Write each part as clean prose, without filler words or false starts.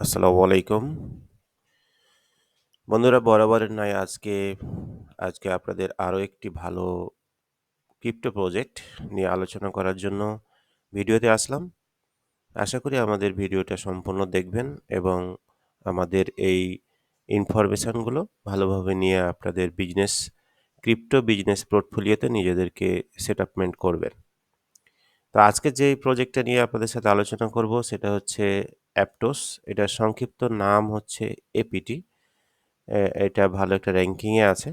আসসালামু আলাইকুম। বন্ধুরা বরাবরের ন্যায় আজকে আপনাদের আরো একটি ভালো ক্রিপ্টো প্রজেক্ট নিয়ে আলোচনা করার জন্য ভিডিওতে আসলাম। আশা করি আমাদের ভিডিওটা সম্পূর্ণ দেখবেন এবং আমাদের এই ইনফরমেশনগুলো ভালোভাবে নিয়ে আপনাদের ক্রিপ্টো বিজনেস পোর্টফোলিওতে নিজেদেরকে সেটআপমেন্ট করবেন। তো আজকে যেই প্রজেক্টটা নিয়ে আপনাদের সাথে আলোচনা করব সেটা হচ্ছে অ্যাপটোস। এটার সংক্ষিপ্ত নাম হচ্ছে এপিটি। এটা ভালো একটা র‍্যাংকিংয়ে আছে।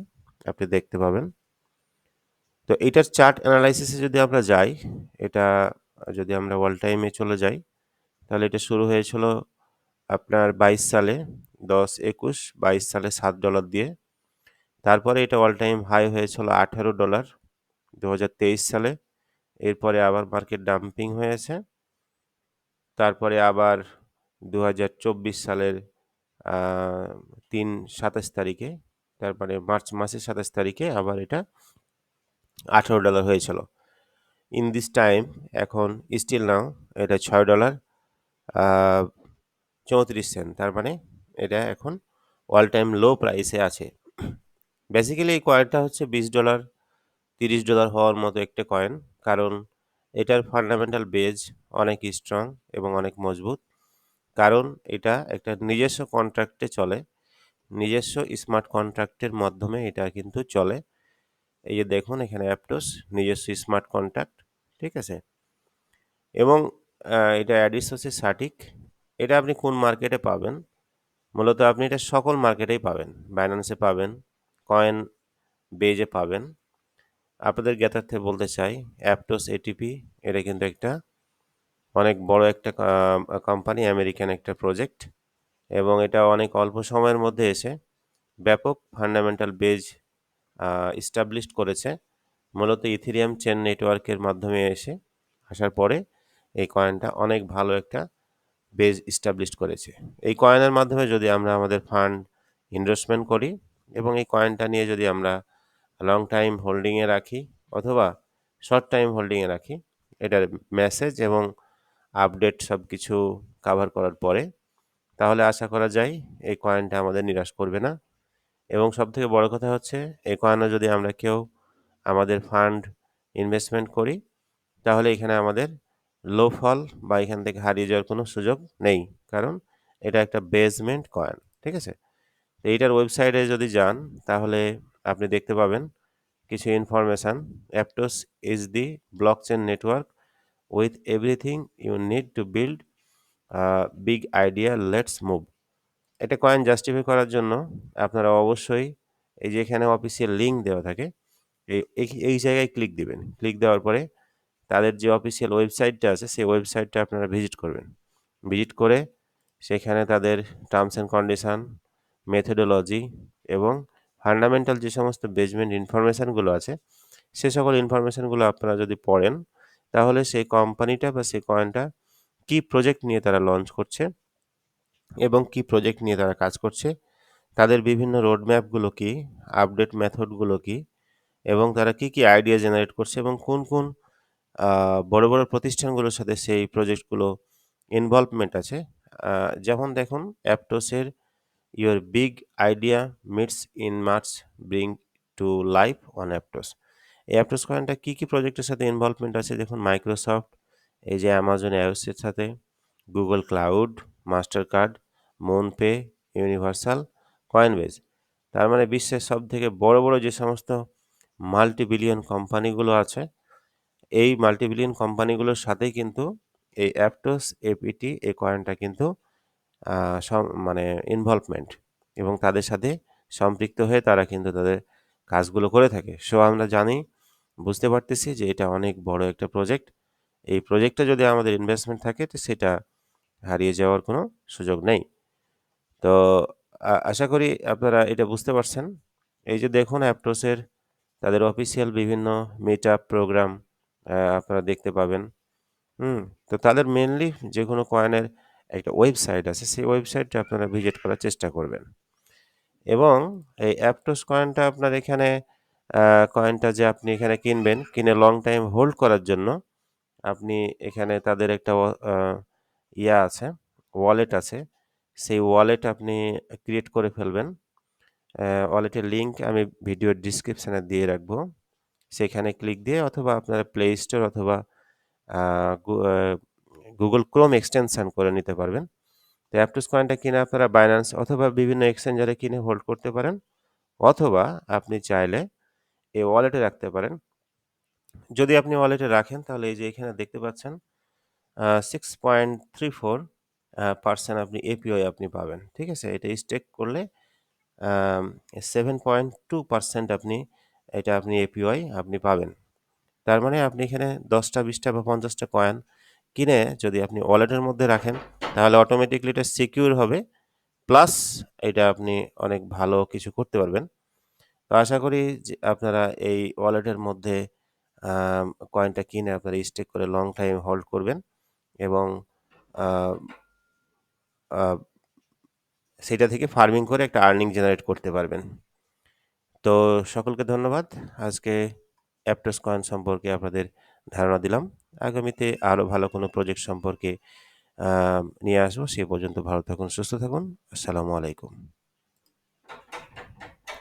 আপনি দেখতে পাবেন। তো এটার চার্ট অ্যানালাইসিসে যদি আমরা যাই, এটা যদি আমরা অল টাইমে চলে যাই, তাহলে এটা শুরু হয়েছিল আপনার ২২ সালে ১০-২১, ২২ সালে $৭ দিয়ে। তারপরে এটা অল টাইম হাই হয়েছিল $18 ২০২৩ সালে। এরপরে আবার মার্কেট ডাম্পিং হয়েছে। তারপরে আবার ২০২৪ সালের আ ৩-২৭ তারিখে, তারপরে মার্চ মাসের ২৭ তারিখে আবার এটা $18 হয়েছিল। ইন দিস টাইম এখন স্টিল নাও এটা $৬ আ ৩৪ সেন্ট। তার মানে এটা এখন অল টাইম লো প্রাইসে আছে। বেসিক্যালি এই কয়েনটা হচ্ছে $20, $30 হওয়ার মতো একটা কয়েন। কারণ এটার ফান্ডামেন্টাল বেজ অনেক স্ট্রং এবং অনেক মজবুত। কারণ এটা একটা নিজস্ব কন্ট্রাক্টে চলে। নিজস্ব স্মার্ট কন্ট্রাক্টের মাধ্যমে এটা কিন্তু চলে। এই যে দেখুন এখানে অ্যাপটোস নিজস্ব স্মার্ট কন্ট্রাক্ট, ঠিক আছে? এবং এটা অ্যাডিস হচ্ছে সঠিক। এটা আপনি কোন মার্কেটে পাবেন? মূলত আপনি এটা সকল মার্কেটেই পাবেন। বাইন্যান্সে পাবেন, কয়েন বেজে পাবেন। আপনাদের জ্ঞাতার্থে বলতে চাই অ্যাপটোস এটিপি এটা কিন্তু একটা অনেক বড় একটা কোম্পানি, আমেরিকান একটা প্রজেক্ট এবং এটা অনেক অল্প সময়ের মধ্যে এসে ব্যাপক ফান্ডামেন্টাল বেজ এস্টাবলিশড করেছে। মূলত ইথেরিয়াম চেইন নেটওয়ার্কের মাধ্যমে আসার পরে এই কয়েনটা অনেক ভালো একটা বেজ এস্টাবলিশড করেছে। এই কয়েনের মাধ্যমে যদি আমরা আমাদের ফান্ড ইনভেস্টমেন্ট করি এবং এই কয়েনটা নিয়ে যদি আমরা লং টাইম হোল্ডিংয়ে রাখি অথবা শর্ট টাইম হোল্ডিংয়ে রাখি, এটার মেসেজ এবং আপডেট সবকিছু কভার করার পরে তাহলে আশা করা যায় এই কয়েনটা আমাদের নিরাশ করবে না। এবং সবথেকে বড় কথা হচ্ছে এই কয়েনে যদি আমরা কেউ আমাদের ফান্ড ইনভেস্টমেন্ট করি তাহলে এখানে আমাদের লো ফল বা এখান থেকে হারিয়ে যাওয়ার কোনো সুযোগ নেই। কারণ এটা একটা বেসমেন্ট কয়েন, ঠিক আছে? তো এইটার ওয়েবসাইটে যদি যান তাহলে আপনি দেখতে পাবেন কিছু information. Aptos is the blockchain network with everything you need to build big idea let's move. এটা কয়েন জাস্টিফাই করার জন্য আপনারা অবশ্যই এই যে এখানে অফিসিয়াল লিঙ্ক দেওয়া থাকে, এই জায়গায় ক্লিক দিবেন। ক্লিক দেওয়ার পরে তাদের যে অফিসিয়াল ওয়েবসাইটটা আছে সেই ওয়েবসাইটটা আপনারা ভিজিট করবেন। ভিজিট করে সেখানে তাদের টার্মস অ্যান্ড কন্ডিশন, মেথোডোলজি এবং ফান্ডামেন্টাল যে সমস্ত বেসমেন্ট ইনফরমেশনগুলো আছে সে সকল ইনফরমেশনগুলো আপনারা যদি পড়েন তাহলে সেই কোম্পানিটা বা সেই কয়েনটা কী প্রজেক্ট নিয়ে তারা লঞ্চ করছে এবং কী প্রজেক্ট নিয়ে তারা কাজ করছে, তাদের বিভিন্ন রোডম্যাপগুলো কী, আপডেট মেথডগুলো কী এবং তারা কী, কী আইডিয়া জেনারেট করছে এবং কোন বড়, বড় প্রতিষ্ঠানগুলোর সাথে সেই প্রজেক্টগুলো ইনভলভমেন্ট আছে। যেমন দেখুন অ্যাপটোসের "your big idea meets in match bring to life on Aptos". এই অ্যাপটোস কয়েনটা কী, কী প্রজেক্টের সাথে ইনভলভমেন্ট আছে দেখুন মাইক্রোসফট, এই যে অ্যামাজন অ্যাওসের সাথে, Google cloud, Mastercard, MoonPay, Universal, Coinbase. তার মানে বিশ্বের সবথেকে বড়, বড় যে সমস্ত মাল্টি-বিলিয়ন কোম্পানিগুলো আছে, এই মাল্টি-বিলিয়ন কোম্পানিগুলোর সাথেই কিন্তু এই অ্যাপটোস এপিটি এই কয়েনটা কিন্তু আ মানে ইনভলভমেন্ট এবং তাদের সাথে সম্পৃক্ত হয়ে তারা কিন্তু তাদের কাজগুলো করে থাকে। সো আমরা জানি, বুঝতে পারতেছি যে এটা অনেক বড় একটা প্রজেক্ট। এই প্রজেক্টে যদি আমাদের ইনভেস্টমেন্ট থাকে তো সেটা হারিয়ে যাওয়ার কোনো সুযোগ নেই। তো আশা করি আপনারা এটা বুঝতে পারছেন। এই যে দেখুন অ্যাপটোসের তাদের অফিসিয়াল বিভিন্ন মিটআপ প্রোগ্রাম আপনারা দেখতে পাবেন। হুম? তো তাদের মেইনলি যেকোনো কয়েনের একটা ওয়েবসাইট আছে, সেই ওয়েবসাইটটা আপনারা ভিজিট করার চেষ্টা করবেন। এবং এই অ্যাপটোস কয়েনটা আপনার এখানে আ কয়েনটা যে আপনি এখানে কিনবেন, কিনে লং টাইম হোল্ড করার জন্য আপনি এখানে তাদের একটা ইয়া আছে, ওয়ালেট আছে। সেই ওয়ালেট আপনি ক্রিয়েট করে ফেলবেন। ওয়ালেটের লিঙ্ক আমি ভিডিওর ডেসক্রিপশনে দিয়ে রাখবো। সেখানে ক্লিক দিয়ে অথবা আপনারা প্লে স্টোর অথবা আ গু আ Google Chrome এক্সটেনশন করে নিতে পারবেন। তো অ্যাপটুস কয়েনটা কিনে আপনারা Binance অথবা বিভিন্ন এক্সচেঞ্জারে কিনে হোল্ড করতে পারেন। অথবা আপনি চাইলে এই ওয়ালেটে রাখতে পারেন। যদি আপনি ওয়ালেটে রাখেন তাহলে এই যে এখানে দেখতে পাচ্ছেন 6.34 পার্সেন্ট আপনি এপিওয়াই আপনি পাবেন। ঠিক আছে? এটা স্টেক করলে আম 7.2% আপনি এপিওয়াই আপনি পাবেন। তার মানে আপনি এখানে ১০ টা ২০ টা বা ৫০ টা কয়েন কিনে যদি আপনি ওয়ালেটের মধ্যে রাখেন তাহলে অটোমেটিক্যালি এটা সিকিউর হবে। প্লাস এটা আপনি অনেক ভালো কিছু করতে পারবেন। তো আশা করি যে আপনারা এই ওয়ালেটের মধ্যে আম কয়েনটা কিনে আপনারা স্টেক করে লং টাইম হোল্ড করবেন এবং আ আ সেটা থেকে ফার্মিং করে একটা আর্নিং জেনারেট করতে পারবেন। তো সকলকে ধন্যবাদ। আজকে অ্যাপটস কয়েন সম্পর্কে আপনাদের ধারণা দিলাম। আগামীতে আরো ভালো কোনো প্রজেক্ট সম্পর্কে নিয়ে আসবো। সে পর্যন্ত ভালো থাকুন, সুস্থ থাকুন। আসসালামু আলাইকুম।